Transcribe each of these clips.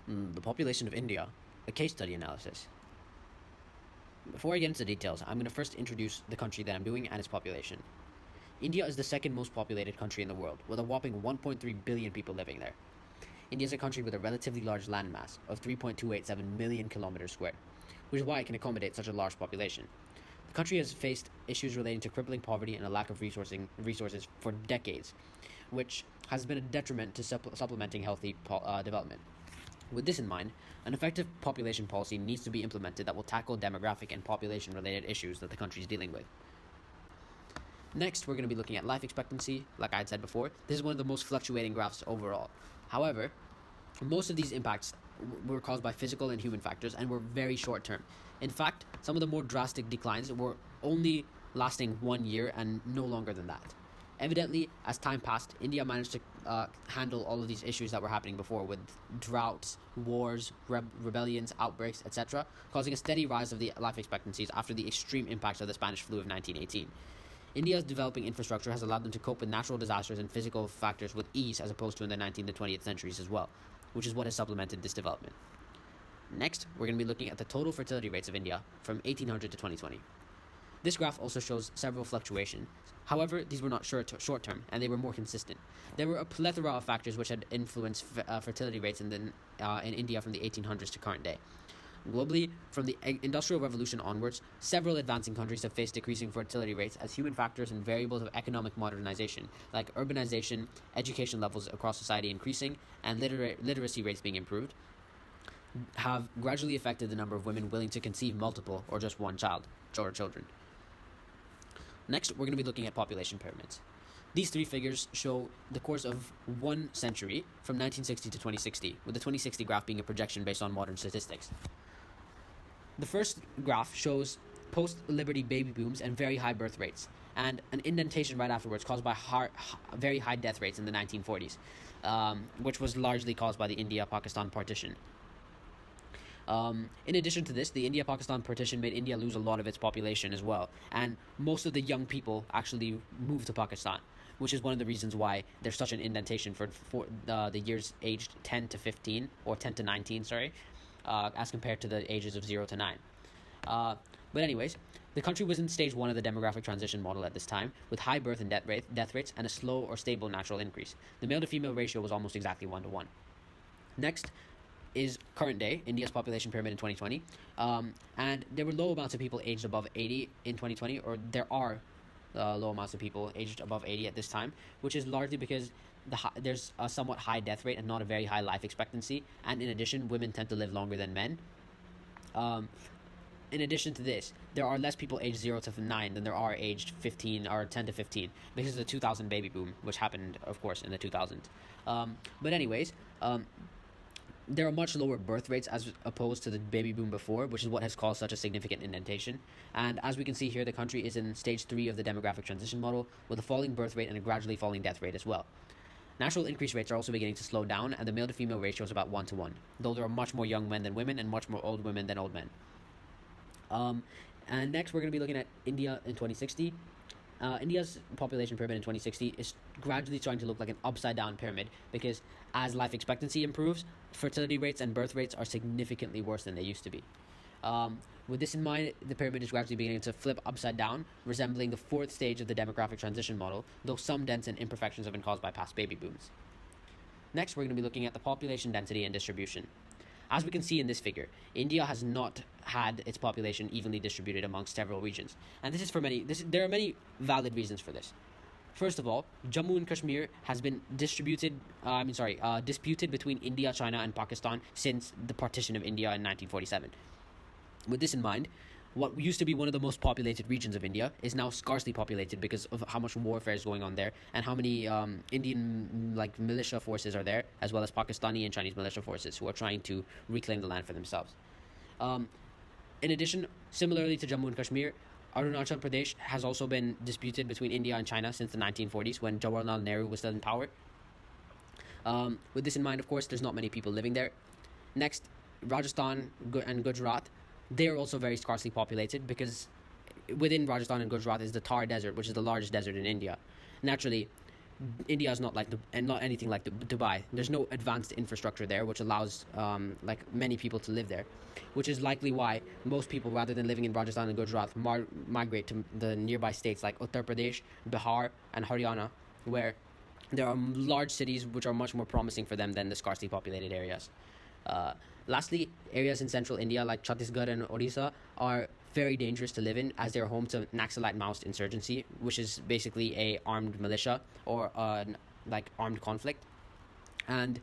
The population of India, a case study analysis. Before I get into the details, I'm going to first introduce the country that I'm doing and its population. India is the second most populated country in the world, with a whopping 1.3 billion people living there. India is a country with a relatively large landmass of 3.287 million kilometers squared, which is why it can accommodate such a large population. The country has faced issues relating to crippling poverty and a lack of resources for decades, which has been a detriment to supplementing healthy development. With this in mind, an effective population policy needs to be implemented that will tackle demographic and population-related issues that the country is dealing with. Next, we're going to be looking at life expectancy. Like I had said before, this is one of the most fluctuating graphs overall. However, most of these impacts were caused by physical and human factors and were very short term. In fact, some of the more drastic declines were only lasting 1 year and no longer than that. Evidently, as time passed, India managed to handle all of these issues that were happening before, with droughts, wars, rebellions, outbreaks, etc., causing a steady rise of the life expectancies after the extreme impacts of the Spanish flu of 1918. India's developing infrastructure has allowed them to cope with natural disasters and physical factors with ease, as opposed to in the 19th and 20th centuries as well, which is what has supplemented this development. Next, we're going to be looking at the total fertility rates of India from 1800 to 2020. This graph also shows several fluctuations. However, these were not short-term, and they were more consistent. There were a plethora of factors which had influenced fertility rates in India from the 1800s to current day. Globally, from the Industrial Revolution onwards, several advancing countries have faced decreasing fertility rates as human factors and variables of economic modernization, like urbanization, education levels across society increasing, and literacy rates being improved, have gradually affected the number of women willing to conceive multiple or just one child or children. Next, we're going to be looking at population pyramids. These three figures show the course of 1 century from 1960 to 2060, with the 2060 graph being a projection based on modern statistics. The first graph shows post-Liberty baby booms and very high birth rates, and an indentation right afterwards caused by very high death rates in the 1940s, which was largely caused by the India-Pakistan partition. In addition to this, the India-Pakistan partition made India lose a lot of its population as well, and most of the young people actually moved to Pakistan, which is one of the reasons why there's such an indentation for the years aged 10 to 15, or 10 to 19, as compared to the ages of 0 to 9. But anyways, the country was in stage 1 of the demographic transition model at this time, with high birth and death rates and a slow or stable natural increase. The male to female ratio was almost exactly 1 to 1. Next is current day, India's population pyramid in 2020, and there were low amounts of people aged above 80 in 2020, or there are low amounts of people aged above 80 at this time, which is largely because there's a somewhat high death rate and not a very high life expectancy, and in addition, women tend to live longer than men. In addition to this, there are less people aged 0 to 9 than there are aged 15 or 10 to 15 because of the 2000 baby boom, which happened, of course, in the 2000s. But anyways, there are much lower birth rates as opposed to the baby boom before, which is what has caused such a significant indentation. And as we can see here, the country is in stage 3 of the demographic transition model, with a falling birth rate and a gradually falling death rate as well. Natural increase rates are also beginning to slow down, and the male to female ratio is about 1 to 1, though there are much more young men than women and much more old women than old men. And next, we're going to be looking at India in 2060. India's population pyramid in 2060 is gradually starting to look like an upside-down pyramid, because as life expectancy improves, fertility rates and birth rates are significantly worse than they used to be. With this in mind, the pyramid is gradually beginning to flip upside down, resembling the 4th stage of the demographic transition model, though some dents and imperfections have been caused by past baby booms. Next, we're going to be looking at the population density and distribution. As we can see in this figure, India has not had its population evenly distributed amongst several regions, and this is for there are many valid reasons for this. First of all, Jammu and Kashmir has been disputed between India, China, and Pakistan since the partition of India in 1947. With this in mind, what used to be one of the most populated regions of India is now sparsely populated because of how much warfare is going on there and how many Indian militia forces are there, as well as Pakistani and Chinese militia forces who are trying to reclaim the land for themselves. In addition, similarly to Jammu and Kashmir, Arunachal Pradesh has also been disputed between India and China since the 1940s, when Jawaharlal Nehru was still in power. With this in mind, of course, there's not many people living there. Next, Rajasthan and Gujarat, they are also very sparsely populated, because within Rajasthan and Gujarat is the Thar Desert, which is the largest desert in India. Naturally, India is not like and not anything like Dubai. There's no advanced infrastructure there, which allows like many people to live there, which is likely why most people, rather than living in Rajasthan and Gujarat, migrate to the nearby states like Uttar Pradesh, Bihar, and Haryana, where there are large cities which are much more promising for them than the sparsely populated areas. Uh, Lastly, areas in central India like Chhattisgarh and Odisha are very dangerous to live in, as they're home to Naxalite Maoist insurgency, which is basically a armed militia or like armed conflict, and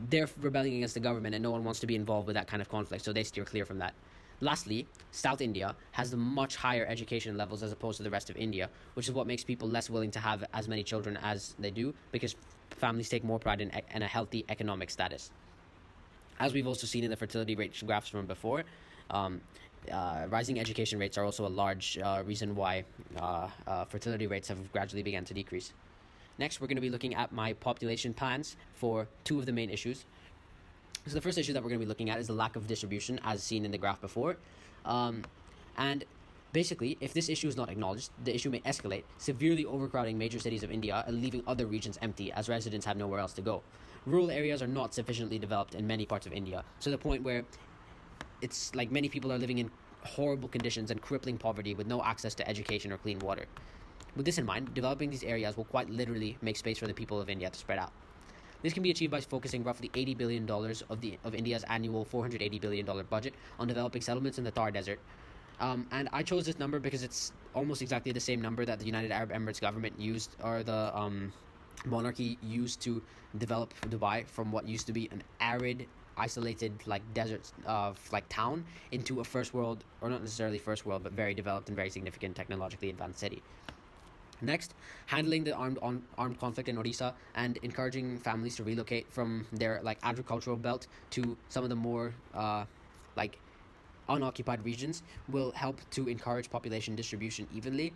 they're rebelling against the government, and no one wants to be involved with that kind of conflict, so they steer clear from that. Lastly, South India has the much higher education levels as opposed to the rest of India, which is what makes people less willing to have as many children as they do, because families take more pride in a healthy economic status. As we've also seen in the fertility rate graphs from before, um, rising education rates are also a large reason why fertility rates have gradually begun to decrease. Next, we're going to be looking at my population plans for two of the main issues. So the first issue that we're going to be looking at is the lack of distribution, as seen in the graph before. And basically, if this issue is not acknowledged, the issue may escalate, severely overcrowding major cities of India and leaving other regions empty, as residents have nowhere else to go. Rural areas are not sufficiently developed in many parts of India, to the point where it's like many people are living in horrible conditions and crippling poverty with no access to education or clean water. With this in mind, developing these areas will quite literally make space for the people of India to spread out. This can be achieved by focusing roughly $80 billion of India's annual $480 billion budget on developing settlements in the Thar Desert. And I chose this number because it's almost exactly the same number that the United Arab Emirates government used, or the monarchy used to develop Dubai from what used to be an arid, isolated like desert like town into a first world, or not necessarily first world, but very developed and very significant technologically advanced city. Next, handling the armed conflict in Odisha and encouraging families to relocate from their like agricultural belt to some of the more like unoccupied regions will help to encourage population distribution evenly,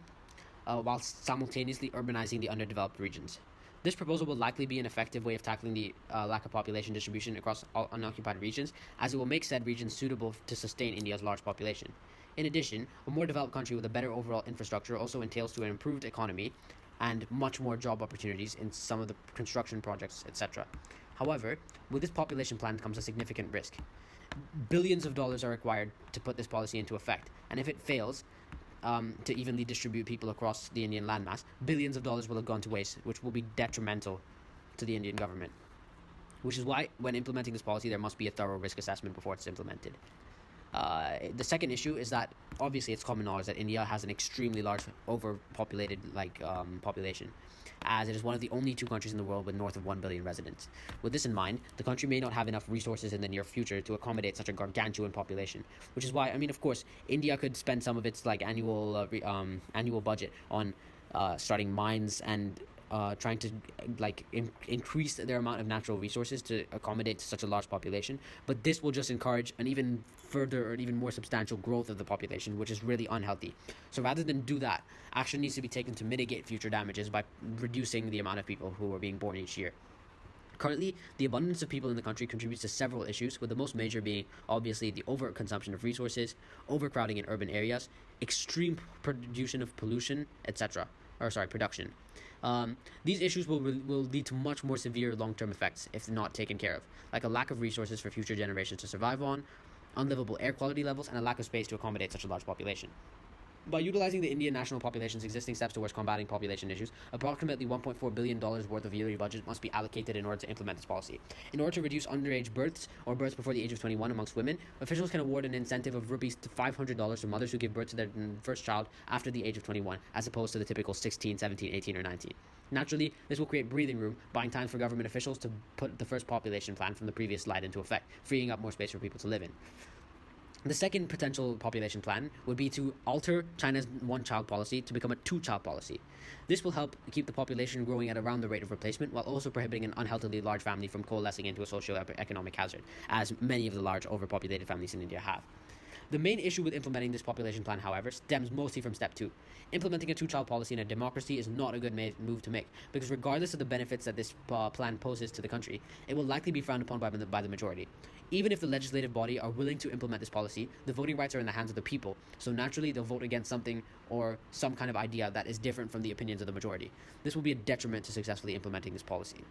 while simultaneously urbanizing the underdeveloped regions. This proposal will likely be an effective way of tackling the lack of population distribution across all unoccupied regions, as it will make said regions suitable to sustain India's large population. In addition, a more developed country with a better overall infrastructure also entails to an improved economy and much more job opportunities in some of the construction projects, etc. However, with this population plan comes a significant risk. Billions of dollars are required to put this policy into effect, and if it fails to evenly distribute people across the Indian landmass, billions of dollars will have gone to waste, which will be detrimental to the Indian government. Which is why, when implementing this policy, there must be a thorough risk assessment before it's implemented. The second issue is that obviously it's common knowledge that India has an extremely large overpopulated population, as it is one of the only two countries in the world with north of 1 billion residents. With this in mind, the country may not have enough resources in the near future to accommodate such a gargantuan population, which is why, I mean, of course, India could spend some of its like annual budget on starting mines and trying to increase their amount of natural resources to accommodate such a large population, but this will just encourage an even further or even more substantial growth of the population, which is really unhealthy. So rather than do that, action needs to be taken to mitigate future damages by reducing the amount of people who are being born each year. Currently, the abundance of people in the country contributes to several issues, with the most major being obviously the overconsumption of resources, overcrowding in urban areas, extreme production of pollution, production. These issues will lead to much more severe long-term effects if not taken care of, like a lack of resources for future generations to survive on, unlivable air quality levels, and a lack of space to accommodate such a large population. By utilizing the Indian national population's existing steps towards combating population issues, approximately $1.4 billion worth of yearly budget must be allocated in order to implement this policy. In order to reduce underage births or births before the age of 21 amongst women, officials can award an incentive of rupees to $500 to mothers who give birth to their first child after the age of 21, as opposed to the typical 16, 17, 18, or 19. Naturally, this will create breathing room, buying time for government officials to put the first population plan from the previous slide into effect, freeing up more space for people to live in. The second potential population plan would be to alter China's one-child policy to become a two-child policy. This will help keep the population growing at around the rate of replacement, while also prohibiting an unhealthily large family from coalescing into a socio-economic hazard, as many of the large overpopulated families in India have. The main issue with implementing this population plan, however, stems mostly from step 2. Implementing a two-child policy in a democracy is not a good move to make, because regardless of the benefits that this plan poses to the country, it will likely be frowned upon by the majority. Even if the legislative body are willing to implement this policy, the voting rights are in the hands of the people, so naturally they'll vote against something or some kind of idea that is different from the opinions of the majority. This will be a detriment to successfully implementing this policy.